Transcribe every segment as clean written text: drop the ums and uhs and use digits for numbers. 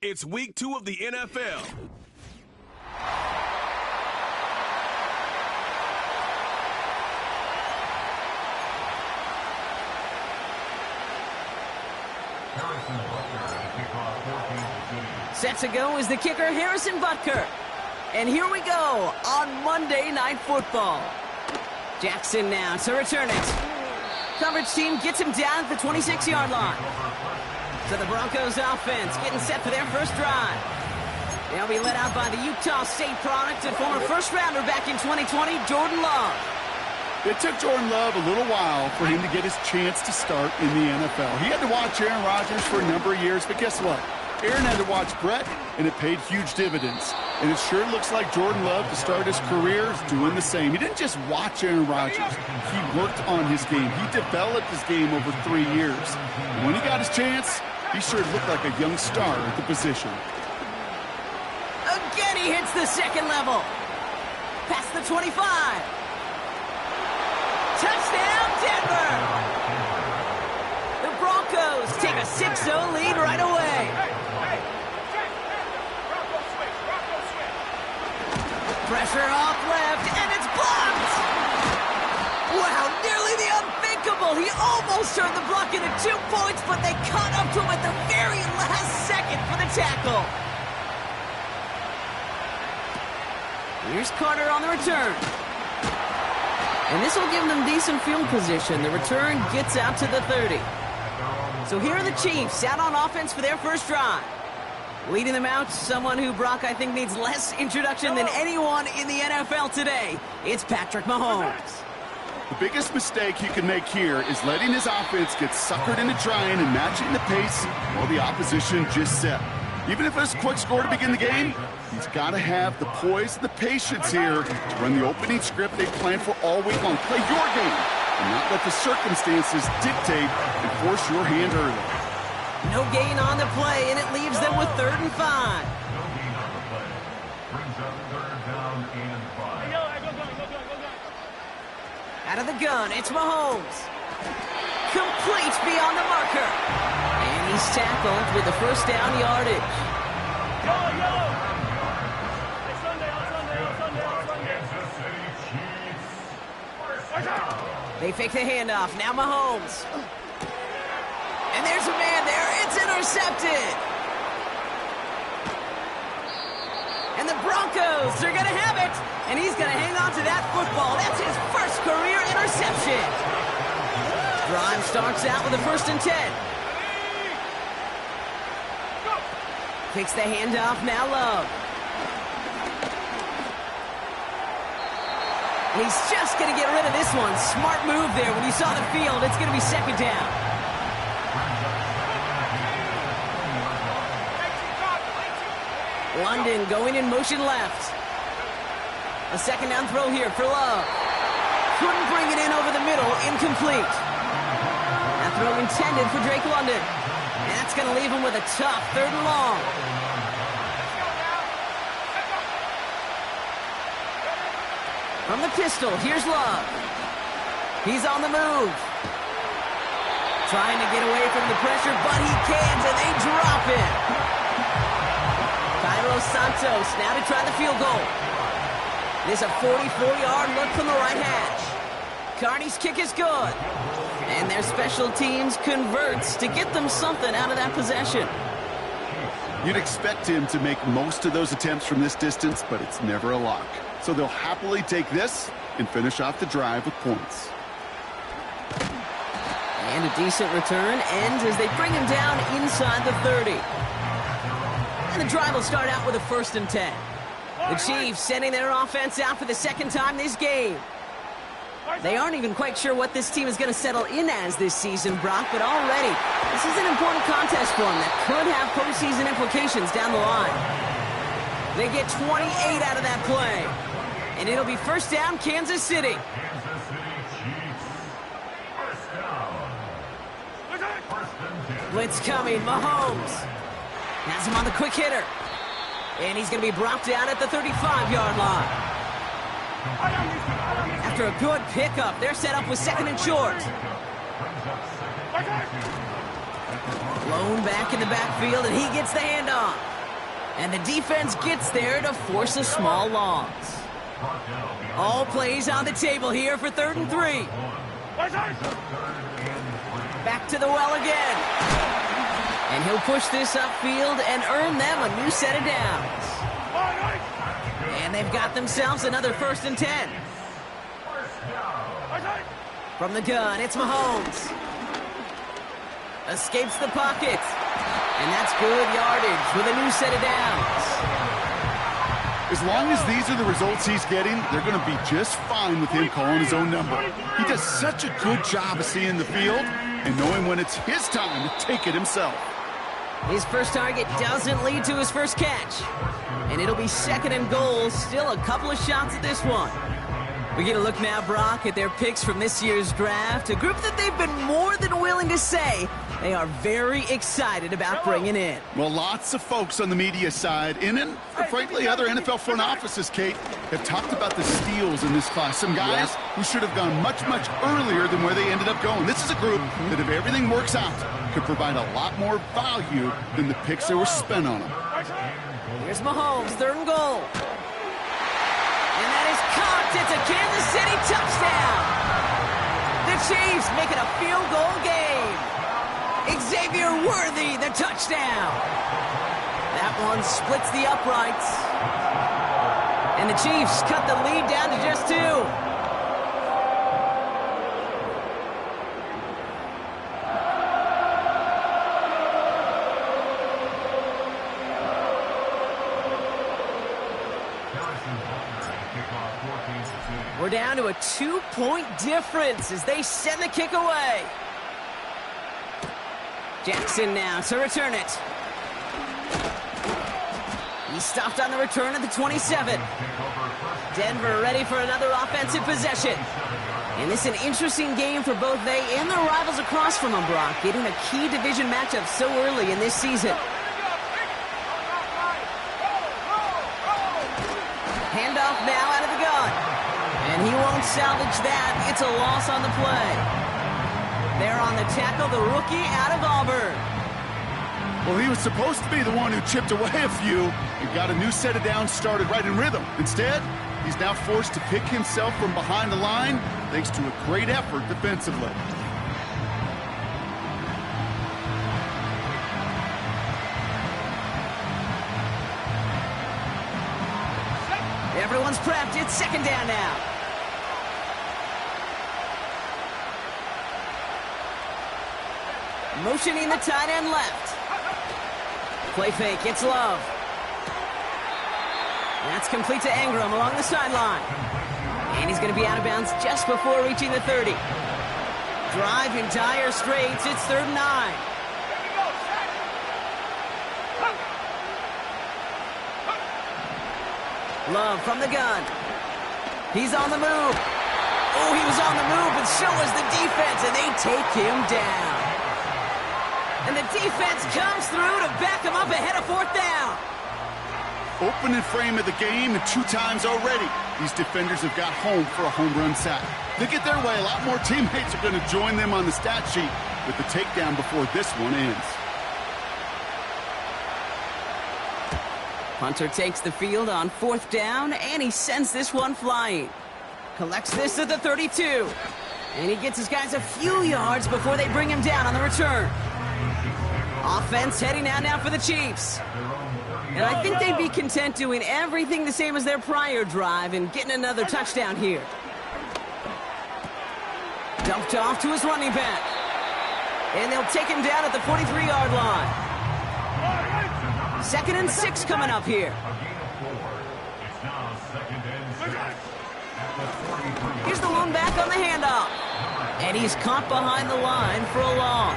It's week 2 of the NFL. Set to go is the kicker, Harrison Butker. And here we go on Monday Night Football. Jackson now to return it. Coverage team gets him down at the 26-yard line. So the Broncos offense getting set for their first drive. They'll be led out by the Utah State product and former first-rounder back in 2020, Jordan Love. It took Jordan Love a little while for him to get his chance to start in the NFL. He had to watch Aaron Rodgers for a number of years, but guess what? Aaron had to watch Brett, and it paid huge dividends. And it sure looks like Jordan Love, to start his career, is doing the same. He didn't just watch Aaron Rodgers. He worked on his game. He developed his game over 3 years. And when he got his chance, he sure looked like a young star at the position. Again, he hits the second level. Past the 25. Touchdown, Denver! The Broncos take a 6-0 lead right away. Pressure off left, and it's blocked! Wow, nearly the unthinkable. He almost turned the block into 2 points, but they caught up to him at the very last second for the tackle. Here's Carter on the return. And this will give them decent field position. The return gets out to the 30. So here are the Chiefs out on offense for their first drive. Leading them out, someone who, Brock, I think needs less introduction than anyone in the NFL today. It's Patrick Mahomes. The biggest mistake he can make here is letting his offense get suckered into trying and matching the pace while the opposition just set. Even if it's a quick score to begin the game, he's got to have the poise and the patience here to run the opening script they planned for all week long. Play your game and not let the circumstances dictate and force your hand early. No gain on the play, and it leaves them with 3rd and 5. Out of the gun, it's Mahomes. Complete beyond the marker. And he's tackled with the first down yardage. They fake the handoff. Now Mahomes. And there's a man there. It's intercepted. And the Broncos are going to have it. And he's going to hang on to that football. That's his first career interception. Drive starts out with a 1st and 10. Takes the handoff. Now Love. And he's just going to get rid of this one. Smart move there. When you saw the field, it's going to be 2nd down. London going in motion left. A 2nd down throw here for Love. Couldn't bring it in over the middle. Incomplete. That throw intended for Drake London. And that's going to leave him with a tough 3rd and long. From the pistol, here's Love. He's on the move. Trying to get away from the pressure, but he can't, and they drop it. Santos now to try the field goal. There's a 44-yard look from the right hash. Carney's kick is good. And their special teams converts to get them something out of that possession. You'd expect him to make most of those attempts from this distance, but it's never a lock. So they'll happily take this and finish off the drive with points. And a decent return ends as they bring him down inside the 30. And the drive will start out with a 1st and 10. The Chiefs sending their offense out for the 2nd time this game. They aren't even quite sure what this team is going to settle in as this season, Brock, but already this is an important contest for them that could have postseason implications down the line. They get 28 out of that play. And it'll be 1st down, Kansas City. Blitz coming, Mahomes. Has him on the quick hitter. And he's going to be brought down at the 35-yard line. After a good pickup, they're set up with 2nd and short. Blown back in the backfield, and he gets the handoff. And the defense gets there to force a small loss. All plays on the table here for 3rd and 3. Back to the well again. And he'll push this upfield and earn them a new set of downs. And they've got themselves another 1st and 10. From the gun, it's Mahomes. Escapes the pocket. And that's good yardage with a new set of downs. As long as these are the results he's getting, they're going to be just fine with him calling his own number. He does such a good job of seeing the field and knowing when it's his time to take it himself. His first target doesn't lead to his first catch. And it'll be 2nd and goal, still a couple of shots at this one. We get a look now, Brock, at their picks from this year's draft, a group that they've been more than willing to say they are very excited about bringing in. Well, lots of folks on the media side, and frankly, other NFL front offices, Kate, have talked about the steals in this class. Some guys who should have gone much, much earlier than where they ended up going. This is a group that, if everything works out, could provide a lot more value than the picks that were spent on them. Here's Mahomes, 3rd and goal. And that is caught. It's a Kansas City touchdown. The Chiefs make it a field goal game. Xavier Worthy, the touchdown. That one splits the uprights. And the Chiefs cut the lead down to just 2. We're down to a 2-point difference as they send the kick away. Jackson now to return it. He stopped on the return at the 27. Denver ready for another offensive possession. And this is an interesting game for both they and their rivals across from them, Brock, getting a key division matchup so early in this season. Handoff now out of the gun. And he won't salvage that. It's a loss on the play. There on the tackle, the rookie out of Auburn. Well, he was supposed to be the one who chipped away a few and got a new set of downs started right in rhythm. Instead, he's now forced to pick himself from behind the line thanks to a great effort defensively. Everyone's prepped. It's 2nd down now. Motioning the tight end left. Play fake. It's Love. That's complete to Engram along the sideline. And he's going to be out of bounds just before reaching the 30. Drive in dire straits. It's 3rd and 9. Love from the gun. He's on the move. Oh, he was on the move, and so was the defense, and they take him down. And the defense comes through to back him up ahead of 4th down. Opening frame of the game, and 2 times already, these defenders have got home for a home run sack. They get their way, a lot more teammates are going to join them on the stat sheet with the takedown before this one ends. Hunter takes the field on 4th down, and he sends this one flying. Collects this at the 32. And he gets his guys a few yards before they bring him down on the return. Offense heading out now for the Chiefs. And I think they'd be content doing everything the same as their prior drive and getting another touchdown here. Dumped off to his running back. And they'll take him down at the 43-yard line. 2nd and 6 coming up here. Here's the lone back on the handoff. And he's caught behind the line for a loss.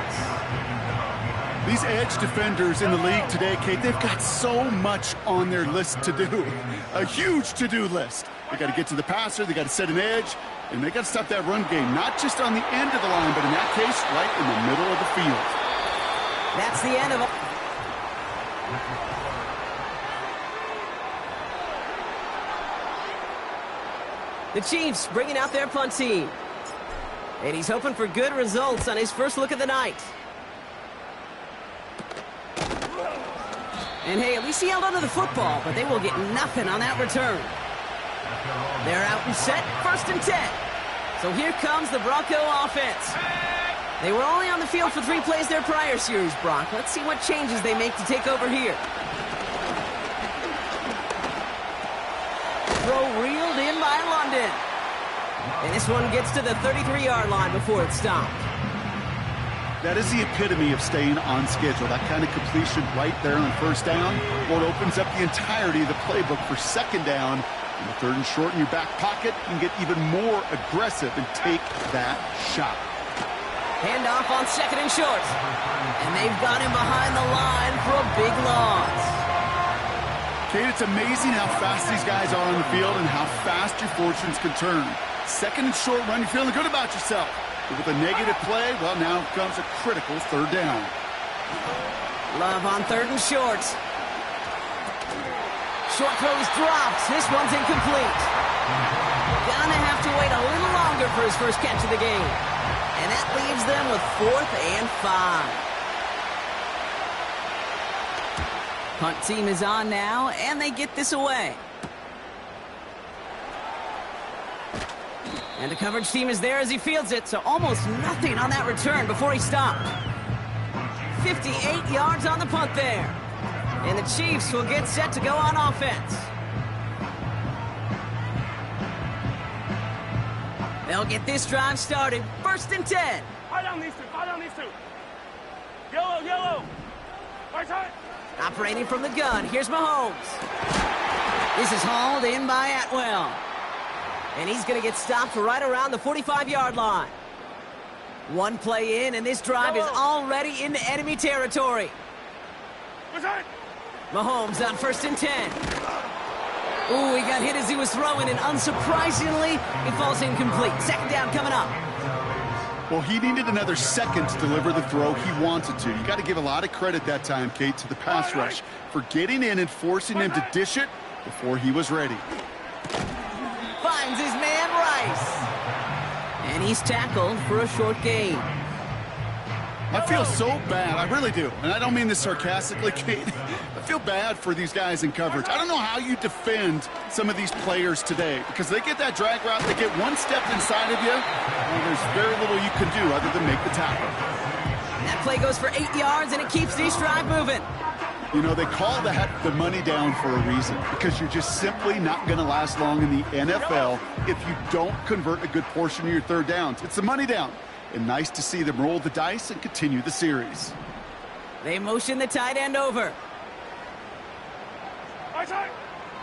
These edge defenders in the league today, Kate, they've got so much on their list to do. A huge to-do list. They got to get to the passer, they got to set an edge, and they got to stop that run game, not just on the end of the line, but in that case, right in the middle of the field. That's the end of it. The Chiefs bringing out their punt team. And he's hoping for good results on his first look of the night. And hey, at least he held onto the football, but they will get nothing on that return. They're out and set, 1st and 10. So here comes the Bronco offense. They were only on the field for 3 plays their prior series, Brock. Let's see what changes they make to take over here. Throw reeled in by London. And this one gets to the 33-yard line before it's stopped. That is the epitome of staying on schedule. That kind of completion right there on 1st down. Well, it opens up the entirety of the playbook for 2nd down. And the 3rd and short in your back pocket, you can get even more aggressive and take that shot. Handoff on 2nd and short. And they've got him behind the line for a big loss. Kate, it's amazing how fast these guys are on the field and how fast your fortunes can turn. 2nd and short run, you're feeling good about yourself. But with a negative play, well, now comes a critical 3rd down. Love on 3rd and short. Short throw's dropped. This one's incomplete. Gonna have to wait a little longer for his first catch of the game. And that leaves them with 4th and 5. Punt team is on now, and they get this away. And the coverage team is there as he fields it, so almost nothing on that return before he stopped. 58 yards on the punt there. And the Chiefs will get set to go on offense. They'll get this drive started. 1st and 10. Fire down these two. Yellow. Right side. Operating from the gun, here's Mahomes. This is hauled in by Atwell. And he's going to get stopped right around the 45-yard line. 1 play in, and this drive is already into enemy territory. Mahomes on 1st and 10. Ooh, he got hit as he was throwing, and unsurprisingly, it falls incomplete. 2nd down coming up. Well, he needed another second to deliver the throw he wanted to. You got to give a lot of credit that time, Kate, to the pass rush for getting in and forcing him to dish it before he was ready. Finds his man Rice. And he's tackled for a short gain. I feel so bad. I really do. And I don't mean this sarcastically, Kate. I feel bad for these guys in coverage. I don't know how you defend some of these players today because they get that drag route, they get 1 step inside of you, and there's very little you can do other than make the tackle. That play goes for 8 yards, and it keeps this drive moving. You know, they call that the money down for a reason because you're just simply not going to last long in the NFL if you don't convert a good portion of your 3rd downs. It's the money down. And nice to see them roll the dice and continue the series. They motion the tight end over.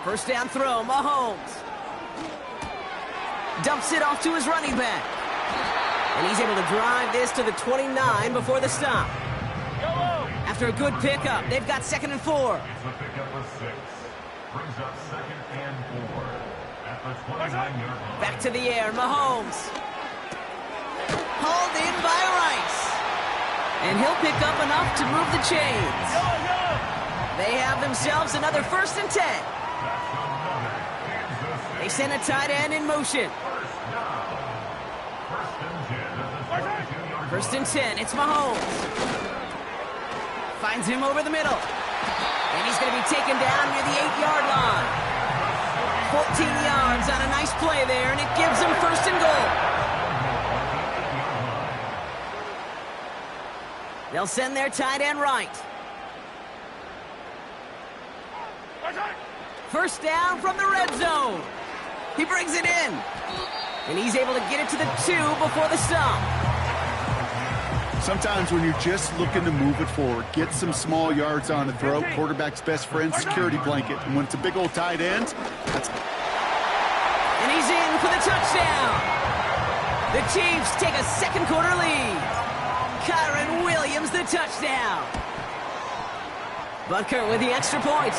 1st down throw, Mahomes. Dumps it off to his running back. And he's able to drive this to the 29 before the stop. After a good pickup, they've got 2nd and 4. It's a pickup of 6. Brings up 2nd and 4 at the 29-yard line. Back to the air, Mahomes. Hauled in by Rice. And he'll pick up enough to move the chains. They have themselves another 1st and 10. They send a tight end in motion. 1st and 10, it's Mahomes. Finds him over the middle. And he's going to be taken down near the 8-yard line. 14 yards on a nice play there, and it gives them 1st and goal. They'll send their tight end right. 1st down from the red zone. He brings it in. And he's able to get it to the 2 before the stop. Sometimes when you're just looking to move it forward, get some small yards on the throw, quarterback's best friend, security blanket. And when it's a big old tight end, that's... And he's in for the touchdown. The Chiefs take a 2nd quarter lead. Kyron Williams, the touchdown. Butker with the extra point.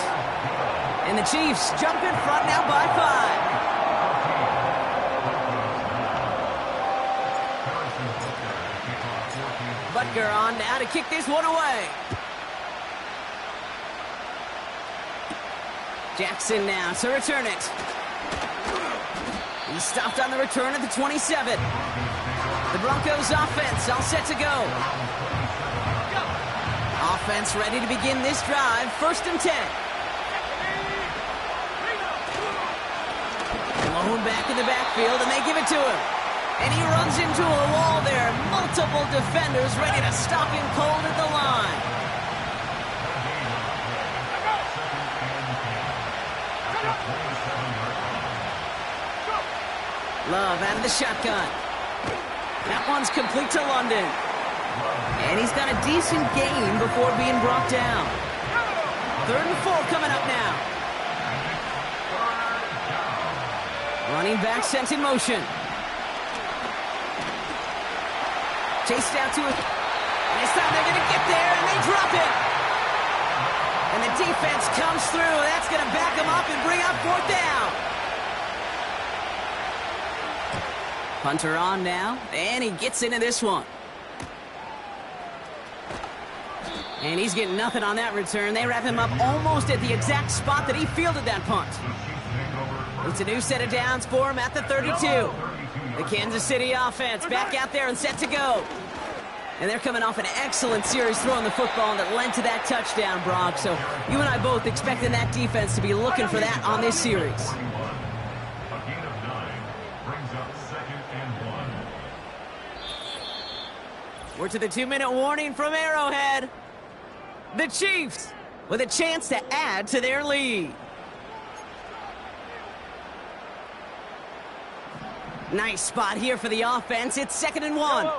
And the Chiefs jump in front now by 5. Butker on now to kick this one away. Jackson now to return it. He's stopped on the return at the 27. The Broncos offense all set to go. Offense ready to begin this drive. 1st and 10. Alone back in the backfield, and they give it to him. And he runs into a wall there. Multiple defenders ready to stop him cold at the line. Love out of the shotgun. That one's complete to London. And he's got a decent gain before being brought down. 3rd and 4 coming up now. Running back sent in motion. Chased out to it. And this time they're going to get there, and they drop it. And the defense comes through. That's going to back them up and bring up 4th down. Punter on now, and he gets into this one. And he's getting nothing on that return. They wrap him up almost at the exact spot that he fielded that punt. It's a new set of downs for him at the 32. The Kansas City offense back out there and set to go. And they're coming off an excellent series throwing the football that led to that touchdown, Brock. So you and I both expecting that defense to be looking for that on this series. We're to the 2-minute warning from Arrowhead. The Chiefs with a chance to add to their lead. Nice spot here for the offense. It's 2nd and 1.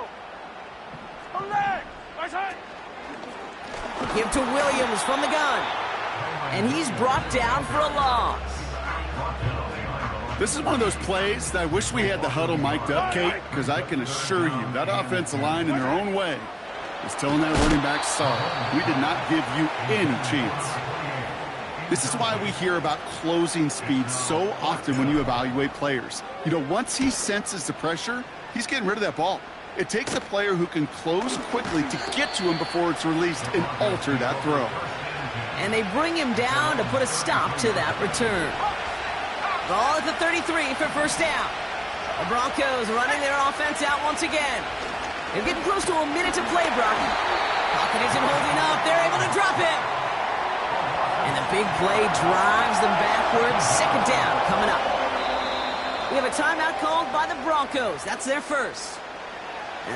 Give to Williams from the gun. And he's brought down for a loss. This is one of those plays that I wish we had the huddle mic'd up, Kate, because I can assure you that offensive line in their own way is telling that running back, sorry, we did not give you any chance. This is why we hear about closing speed so often when you evaluate players. You know, once he senses the pressure, he's getting rid of that ball. It takes a player who can close quickly to get to him before it's released and alter that throw. And they bring him down to put a stop to that return. Ball at the 33 for 1st down. The Broncos running their offense out once again. They're getting close to a minute to play, Brock. Pocket isn't holding up. They're able to drop it. And the big play drives them backwards. 2nd down coming up. We have a timeout called by the Broncos. That's their first.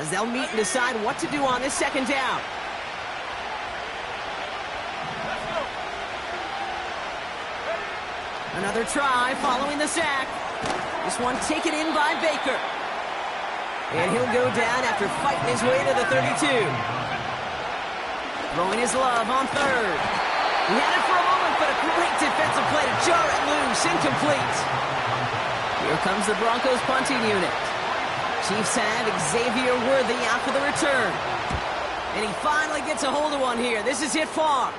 As they'll meet and decide what to do on this 2nd down. Another try following the sack. This one taken in by Baker. And he'll go down after fighting his way to the 32. Throwing his Love on 3rd. He had it for a moment, but a great defensive play to jar it loose. Incomplete. Here comes the Broncos punting unit. Chiefs have Xavier Worthy after the return. And he finally gets a hold of one here. This is hit far.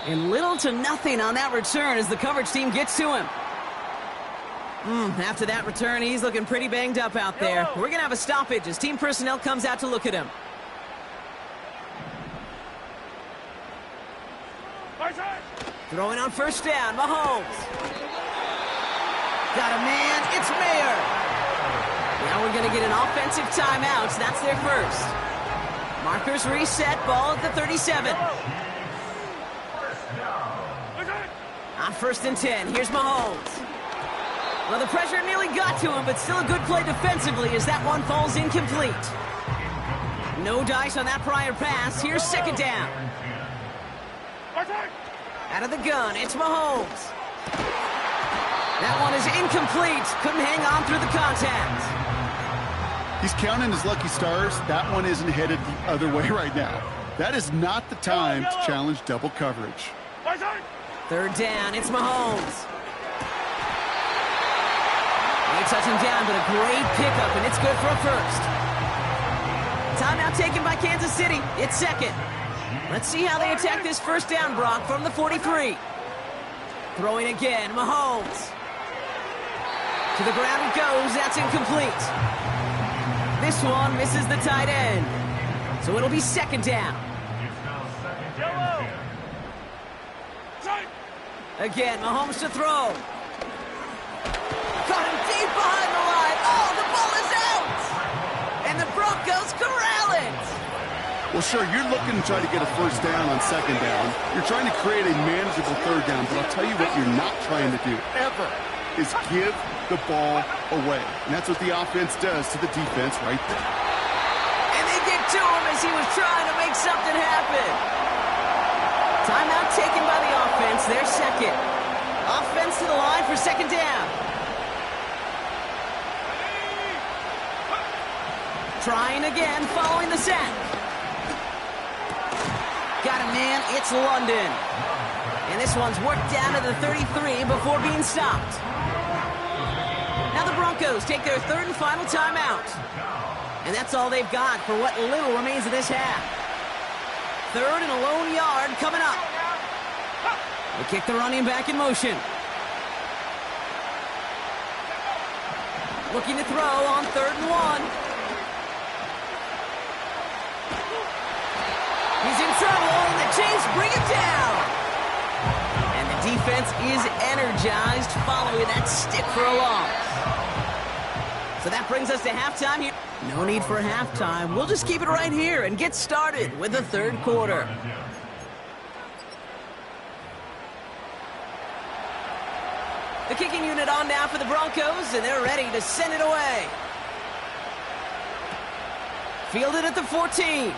And little to nothing on that return as the coverage team gets to him. After that return, he's looking pretty banged up out there. We're going to have a stoppage as team personnel comes out to look at him. Throwing on 1st down, Mahomes. Got a man, it's Mayer. Now we're going to get an offensive timeout. That's their first. Markers reset, ball at the 37. On 1st and 10, here's Mahomes. Well, the pressure nearly got to him, but still a good play defensively as that one falls incomplete. No dice on that prior pass. Here's 2nd down. Out of the gun, it's Mahomes. That one is incomplete. Couldn't hang on through the contact. He's counting his lucky stars. That one isn't headed the other way right now. That is not the time to challenge double coverage. 3rd down, it's Mahomes. They touch him down, but a great pickup, and it's good for a first. Timeout taken by Kansas City. It's 2nd. Let's see how they attack this 1st down, Brock, from the 43. Throwing again, Mahomes. To the ground it goes. That's incomplete. This one misses the tight end. So it'll be 2nd down. Again, Mahomes to throw. Caught him deep behind the line. Oh, the ball is out! And the Broncos corral it! Well, sure, you're looking to try to get a first down on second down. You're trying to create a manageable third down, but I'll tell you what you're not trying to do, ever, is give the ball away. And that's what the offense does to the defense right there. And they get to him as he was trying to make something happen. Timeout taken by the offense, their second. Offense to the line for second down. Trying again, following the sack. Got a man, it's London. And this one's worked down to the 33 before being stopped. Now the Broncos take their third and final timeout. And that's all they've got for what little remains of this half. Third and a lone yard coming up. They kick the running back in motion. Looking to throw on 3rd and 1. He's in trouble, and the Chiefs bring him down. And the defense is energized following that stick for a loss. So that brings us to halftime here. No need for halftime. We'll just keep it right here and get started with the third quarter. The kicking unit on now for the Broncos, and they're ready to send it away. Fielded at the 14.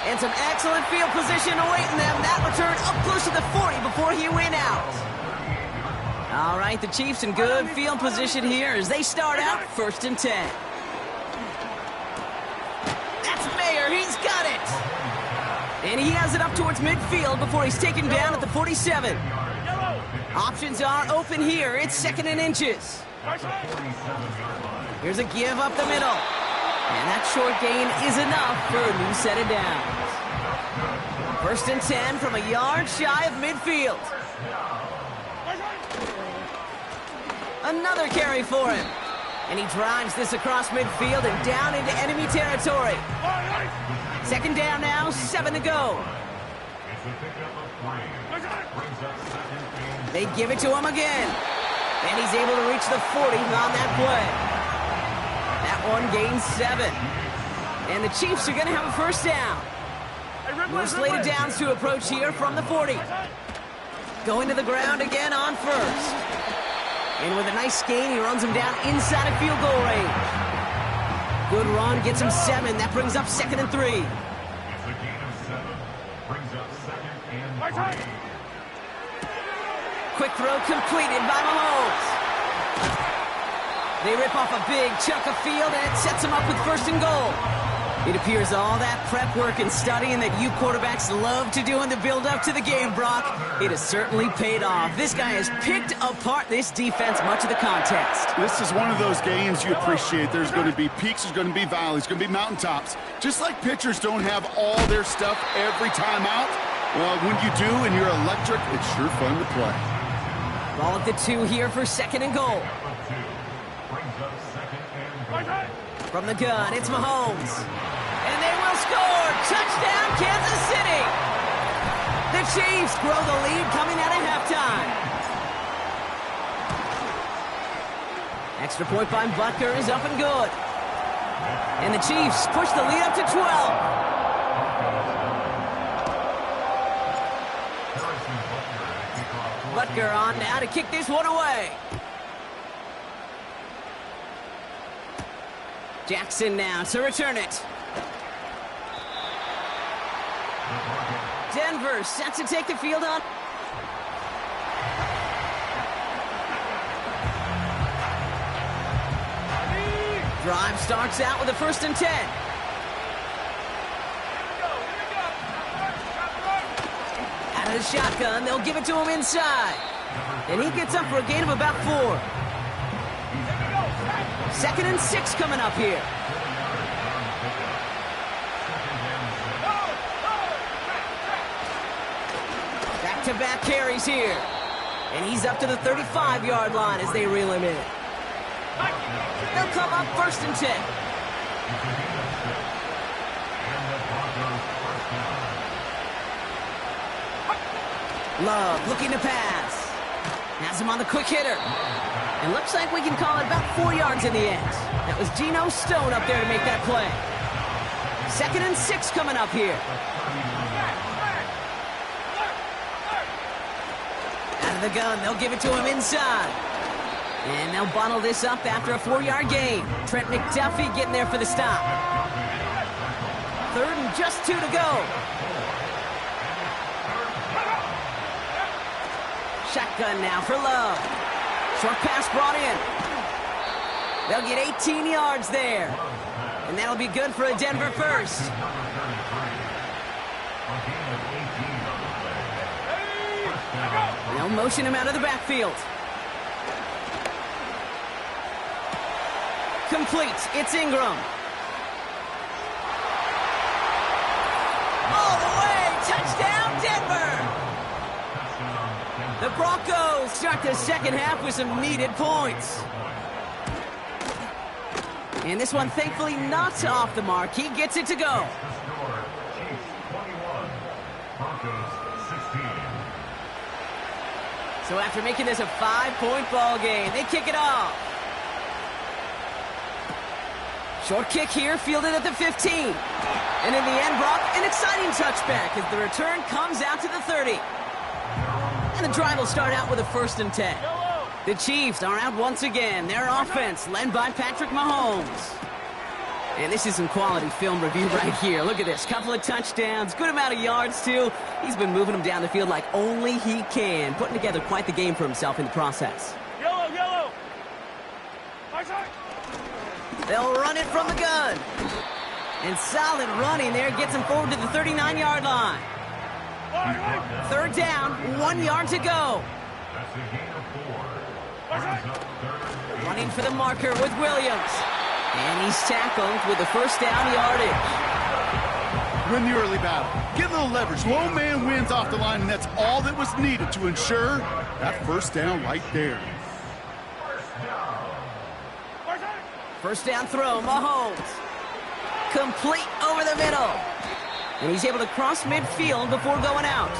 And some excellent field position awaiting them. That return up close to the 40 before he went out. All right, the Chiefs in good field position here as they start out 1st and 10. That's Mayer. He's got it. And he has it up towards midfield before he's taken down at the 47. Options are open here. It's 2nd and inches. Here's a give up the middle. And that short gain is enough for a new set of downs. 1st and 10 from a yard shy of midfield. Another carry for him. And he drives this across midfield and down into enemy territory. 2nd down now, 7 to go. They give it to him again. And he's able to reach the 40 on that play. That one gains 7. And the Chiefs are going to have a first down. More slated downs to approach here from the 40. Going to the ground again on 1st. And with a nice gain, he runs him down inside of field goal range. Good run, gets him 7. That brings up 2nd and 3. It's a gain of 7. Brings up 2nd and 3. Quick throw completed by Mahomes. They rip off a big chunk of field, and it sets them up with 1st and goal. It appears all that prep work and studying that you quarterbacks love to do in the build-up to the game, Brock, it has certainly paid off. This guy has picked apart this defense much of the contest. This is one of those games you appreciate. There's going to be peaks, there's going to be valleys, going to be mountaintops. Just like pitchers don't have all their stuff every time out, well, when you do and you're electric, it's sure fun to play. Ball at the 2 here for 2nd and goal. From the gun, it's Mahomes. And they will score! Touchdown, Kansas City! The Chiefs grow the lead coming out of halftime. Extra point by Butker is up and good. And the Chiefs push the lead up to 12. Butker on now to kick this one away. Jackson now to return it. Denver set to take the field on. Drive starts out with a 1st and 10. Out of the shotgun, they'll give it to him inside. And he gets up for a gain of about 4. 2nd and 6 coming up here. Back-to-back carries here. And he's up to the 35-yard line as they reel him in. They'll come up 1st and 10. Love looking to pass. Has him on the quick hitter. And looks like we can call it about 4 yards in the end. That was Geno Stone up there to make that play. 2nd and 6 coming up here. Out of the gun, they'll give it to him inside. And they'll bottle this up after a 4-yard gain. Trent McDuffie getting there for the stop. 3rd and just 2 to go. Shotgun now for Love. Short pass brought in. They'll get 18 yards there. And that'll be good for a Denver first. They'll motion him out of the backfield. Complete. It's Ingram. All the way. Touchdown, Denver. The Broncos start the second half with some needed points. And this one, thankfully, not off the mark. He gets it to go. So after making this a 5-point ball game, they kick it off. Short kick here, fielded at the 15. And in the end, Brock, an exciting touchback as the return comes out to the 30. And the drive will start out with a 1st and 10. The Chiefs are out once again. Their offense led by Patrick Mahomes. And this is some quality film review right here. Look at this. Couple of touchdowns. Good amount of yards, too. He's been moving them down the field like only he can. Putting together quite the game for himself in the process. Yellow, yellow. Right side. They'll run it from the gun. And solid running there gets him forward to the 39-yard line. 3rd down, 1 yard to go. Running for the marker with Williams. And he's tackled with the 1st down yardage. Win the early battle. Get a little leverage. Low man wins off the line, and that's all that was needed to ensure that 1st down right there. 1st down throw, Mahomes. Complete over the middle. And he's able to cross midfield before going out.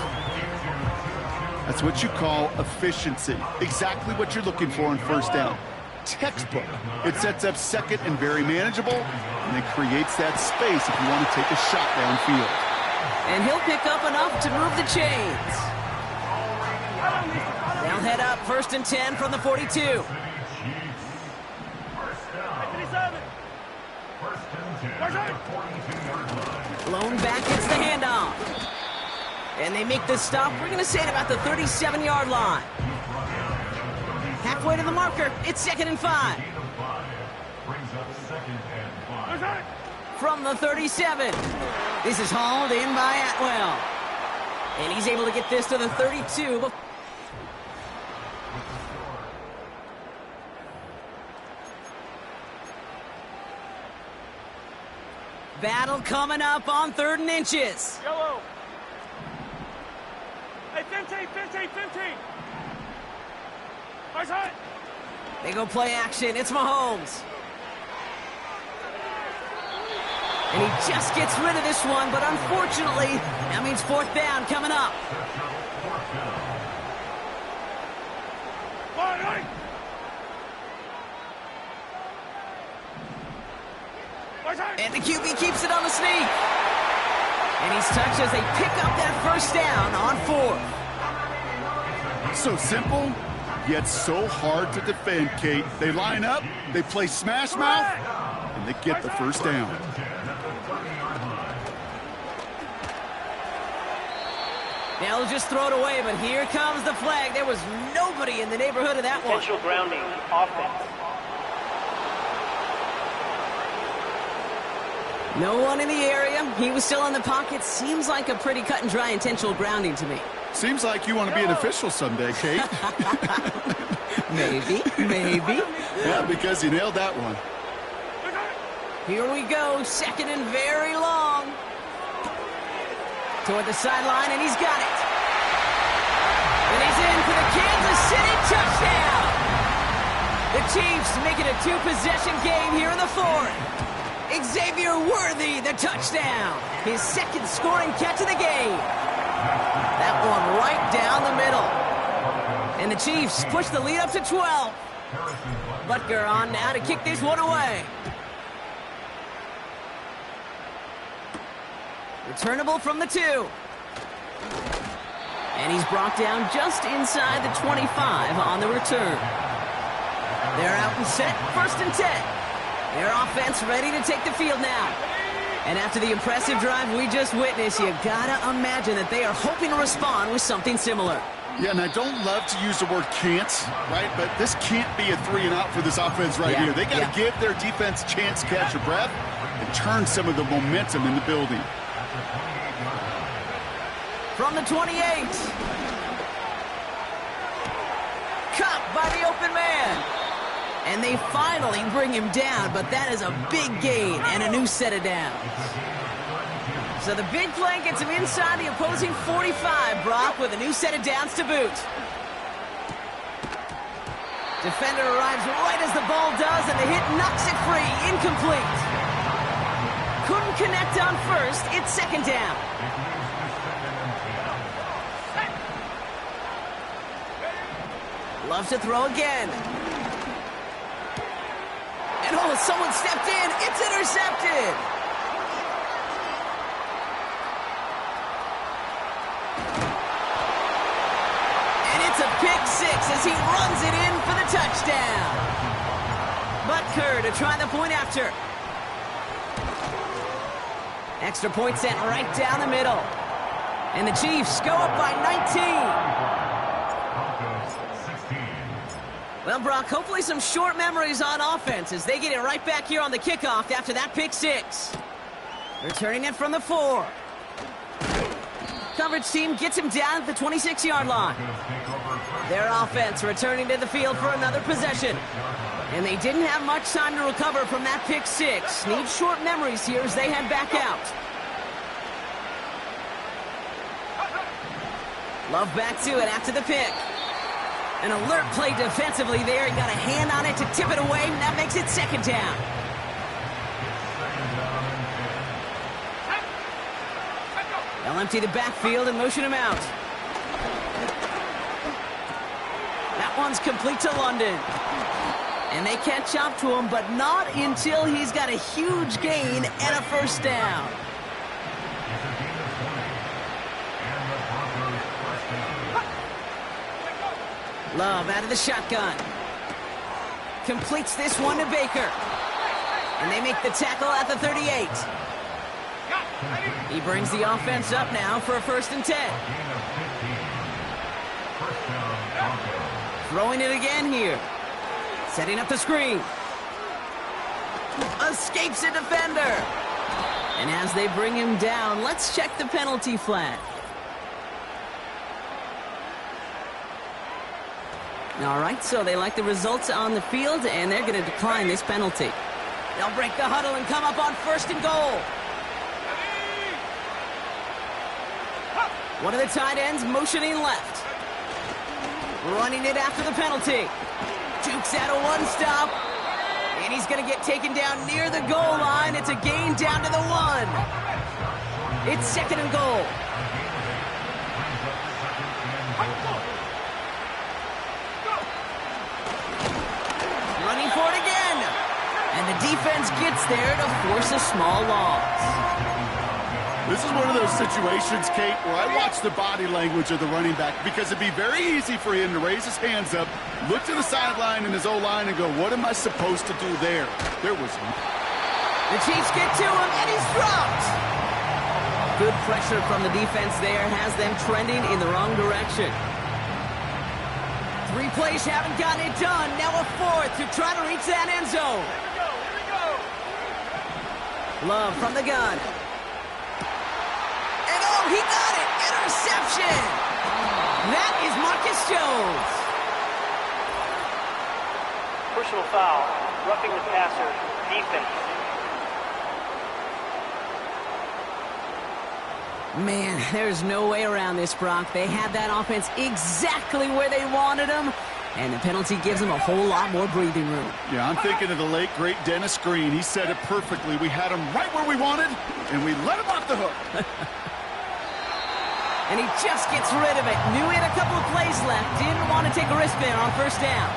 That's what you call efficiency. Exactly what you're looking for in 1st down. Textbook. It sets up 2nd and very manageable, and it creates that space if you want to take a shot downfield. And he'll pick up enough to move the chains. They'll head up 1st and 10 from the 42. Blown back gets the handoff. And they make the stop. We're going to say it about the 37-yard line. Halfway to the marker. It's 2nd and 5. From the 37. This is hauled in by Atwell. And he's able to get this to the 32. Battle coming up on 3rd and inches. Yellow. Hey, 15. Right side. They go play action. It's Mahomes. And he just gets rid of this one, but unfortunately, that means 4th down coming up. And the QB keeps it on the sneak. And he's touched as they pick up that 1st down on 4th. So simple, yet so hard to defend, Kate. They line up, they play smash mouth, and they get the 1st down. Now they'll just throw it away, but here comes the flag. There was nobody in the neighborhood of that one. Potential grounding, offense. No one in the area. He was still in the pocket. Seems like a pretty cut and dry intentional grounding to me. Seems like you want to be an official someday, Kate. Maybe. Yeah, because you nailed that one. Here we go. 2nd and very long. Toward the sideline, and he's got it. And he's in for the Kansas City touchdown. The Chiefs make it a 2-possession game here in the 4th. Xavier Worthy, the touchdown. His 2nd scoring catch of the game. That one right down the middle. And the Chiefs push the lead up to 12. Butker on now to kick this one away. Returnable from the 2. And he's brought down just inside the 25 on the return. They're out and set, 1st and 10. Their offense ready to take the field now. And after the impressive drive we just witnessed, you gotta imagine that they are hoping to respond with something similar. Yeah, and I don't love to use the word can't, right? But this can't be a 3 and out for this offense right here. They got to give their defense a chance to catch a breath and turn some of the momentum in the building. From the 28. Caught by the open man. And they finally bring him down, but that is a big gain and a new set of downs. So the big play gets him inside the opposing 45, Brock, with a new set of downs to boot. Defender arrives right as the ball does, and the hit knocks it free. Incomplete. Couldn't connect on first. It's 2nd down. Loves to throw again. And oh, someone stepped in. It's intercepted. And it's a pick 6 as he runs it in for the touchdown. Butker to try the point after. Extra point sent right down the middle. And the Chiefs go up by 19. Well, Brock, hopefully some short memories on offense as they get it right back here on the kickoff after that pick 6. Returning it from the 4. Coverage team gets him down at the 26-yard line. Their offense returning to the field for another possession. And they didn't have much time to recover from that pick 6. Need short memories here as they head back out. Love back to it after the pick. An alert play defensively there. He got a hand on it to tip it away, and that makes it 2nd down. They'll empty the backfield and motion him out. That one's complete to London. And they catch up to him, but not until he's got a huge gain and a 1st down. Love out of the shotgun. Completes this one to Baker. And they make the tackle at the 38. He brings the offense up now for a 1st and 10. Throwing it again here. Setting up the screen. Escapes a defender. And as they bring him down, let's check the penalty flag. All right, so they like the results on the field, and they're going to decline this penalty. They'll break the huddle and come up on 1st and goal. One of the tight ends motioning left. Running it after the penalty. Jukes out a 1-stop. And he's going to get taken down near the goal line. It's a gain down to the 1. It's 2nd and goal. Running for it again. And the defense gets there to force a small loss. This is one of those situations, Kate, where I watch the body language of the running back because it'd be very easy for him to raise his hands up, look to the sideline in his O-line and go, what am I supposed to do there? There was... The Chiefs get to him, and he's dropped. Good pressure from the defense there has them trending in the wrong direction. 3 plays haven't gotten it done. Now a 4th to try to reach that end zone. Love from the gun. And oh, he got it! Interception! That is Marcus Jones. Personal foul. Roughing the passer. Defense. Man, there's no way around this, Brock. They had that offense exactly where they wanted them, and the penalty gives them a whole lot more breathing room. Yeah, I'm thinking of the late, great Dennis Green. He said it perfectly. We had him right where we wanted, and we let him off the hook. And he just gets rid of it. Knew he had a couple of plays left. Didn't want to take a risk there on 1st down.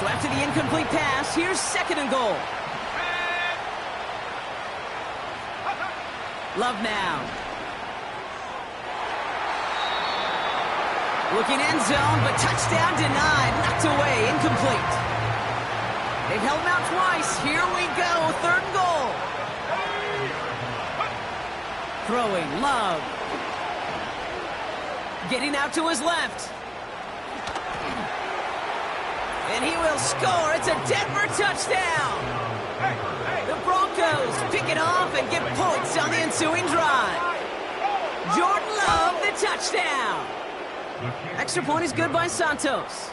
So after the incomplete pass, here's 2nd and goal. Love now. Looking end zone, but touchdown denied. Knocked away, incomplete. They've held him out twice. Here we go, 3rd and goal. Throwing, Love. Getting out to his left. And he will score. It's a Denver touchdown. The Broncos pick it off and get points on the ensuing drive. Jordan Love, the touchdown. Extra point is good by Santos.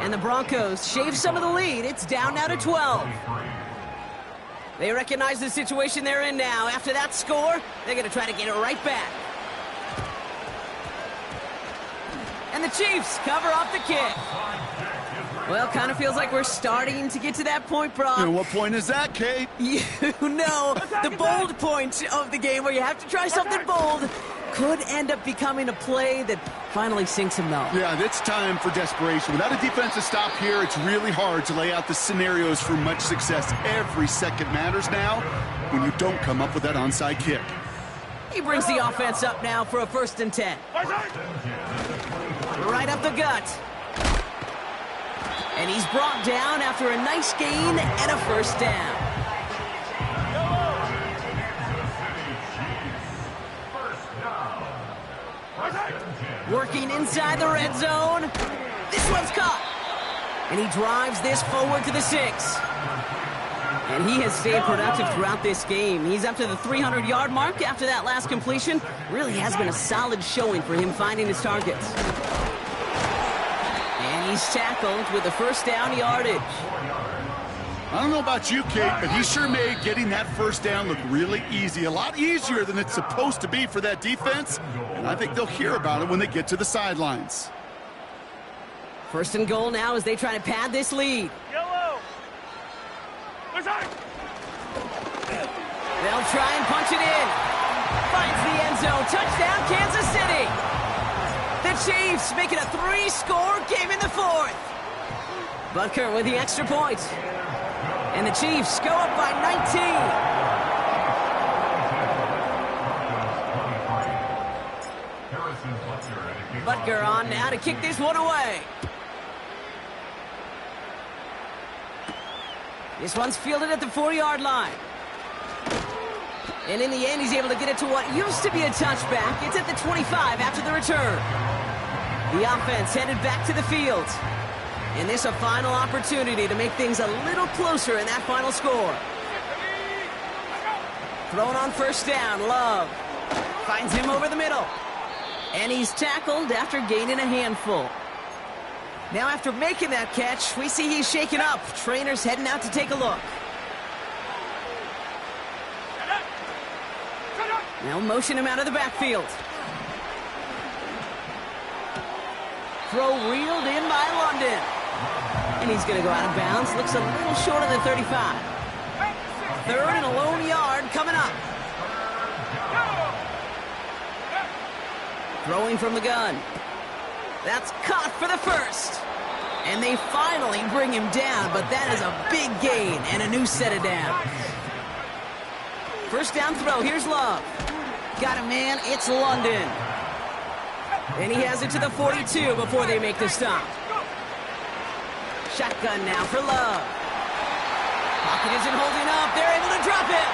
And the Broncos shave some of the lead. It's down now to 12. They recognize the situation they're in now. After that score, they're going to try to get it right back. And the Chiefs cover off the kick. Well, kind of feels like we're starting to get to that point, Brock. And what point is that, Kate? You know, the bold point of the game where you have to try something bold could end up becoming a play that finally sinks him, though. Yeah, it's time for desperation. Without a defensive stop here, it's really hard to lay out the scenarios for much success. Every second matters now when you don't come up with that onside kick. He brings the offense up now for a 1st and 10. Right up the gut. And he's brought down after a nice gain and a 1st down. Working inside the red zone. This one's caught. And he drives this forward to the 6. And he has stayed productive throughout this game. He's up to the 300-yard mark after that last completion. Really has been a solid showing for him finding his targets. And he's tackled with the 1st down yardage. I don't know about you, Kate, but he sure made getting that 1st down look really easy. A lot easier than it's supposed to be for that defense. And I think they'll hear about it when they get to the sidelines. 1st and goal now as they try to pad this lead. They'll try and punch it in. Finds the end zone. Touchdown, Kansas City. The Chiefs make it a 3-score game in the 4th. Butker with the extra point. And the Chiefs go up by 19. Butker on now to kick this one away. This one's fielded at the 40-yard line. And in the end, he's able to get it to what used to be a touchback. It's at the 25 after the return. The offense headed back to the field. And this a final opportunity to make things a little closer in that final score. Thrown on 1st down, Love. Finds him over the middle. And he's tackled after gaining a handful. Now after making that catch, we see he's shaken up. Trainer's heading out to take a look. Now motion him out of the backfield. Throw reeled in by London. And he's going to go out of bounds. Looks a little short of the 35. 3rd and a lone yard coming up. Throwing from the gun. That's caught for the 1st. And they finally bring him down, but that is a big gain and a new set of downs. 1st down throw. Here's Love. Got a man. It's London. And he has it to the 42 before they make the stop. Shotgun now for Love. Pocket isn't holding up. They're able to drop it.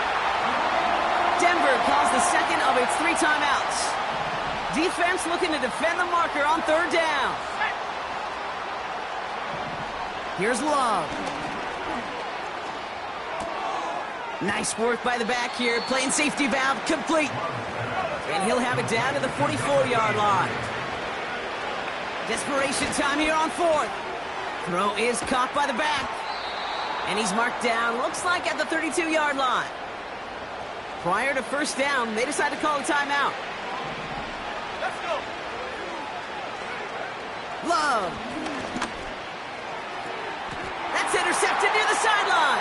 Denver calls the 2nd of its 3 timeouts. Defense looking to defend the marker on 3rd down. Here's Love. Nice work by the back here. Playing safety valve complete. And he'll have it down to the 44-yard line. Desperation time here on 4th. Throw is caught by the back. And he's marked down, looks like at the 32-yard line. Prior to 1st down, they decide to call a timeout. Let's go. Love. That's intercepted near the sideline.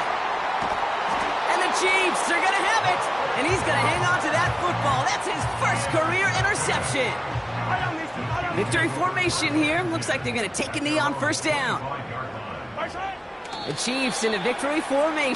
And the Chiefs are going to have it. And he's going to hang on to that football. That's his 1st career interception. Victory formation here. Looks like they're going to take a knee on 1st down. The Chiefs in a victory formation